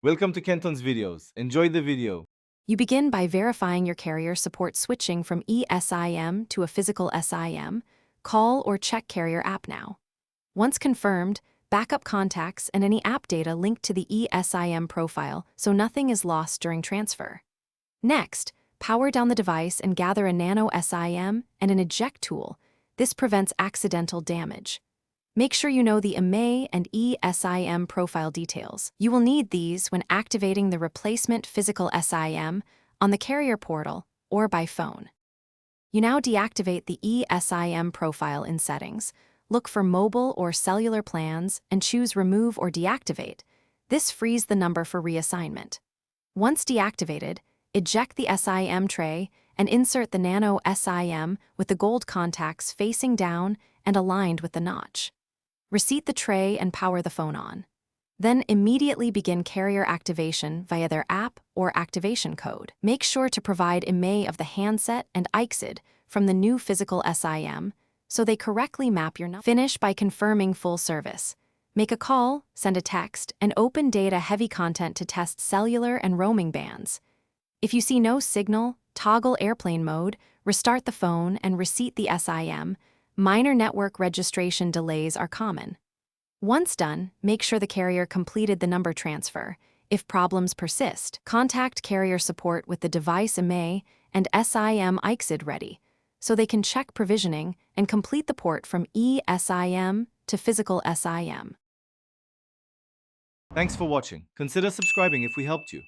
Welcome to Kenton's videos. Enjoy the video. You begin by verifying your carrier supports switching from eSIM to a physical SIM. Call or check Carrier app now. Once confirmed, backup contacts and any app data linked to the eSIM profile so nothing is lost during transfer. Next, power down the device and gather a nano SIM and an eject tool. This prevents accidental damage. Make sure you know the IMEI and eSIM profile details. You will need these when activating the replacement physical SIM on the carrier portal or by phone. You now deactivate the eSIM profile in Settings. Look for Mobile or Cellular plans and choose Remove or Deactivate. This frees the number for reassignment. Once deactivated, eject the SIM tray and insert the nano SIM with the gold contacts facing down and aligned with the notch. Reseat the tray and power the phone on. Then immediately begin carrier activation via their app or activation code. Make sure to provide IMEI of the handset and ICSID from the new physical SIM so they correctly map your number. Finish by confirming full service. Make a call, send a text, and open data-heavy content to test cellular and roaming bands. If you see no signal, toggle airplane mode, restart the phone, and reseat the SIM. Minor network registration delays are common. Once done, make sure the carrier completed the number transfer. If problems persist, contact carrier support with the device IMEI and SIM ICSID ready, so they can check provisioning and complete the port from eSIM to physical SIM. Thanks for watching. Consider subscribing if we helped you.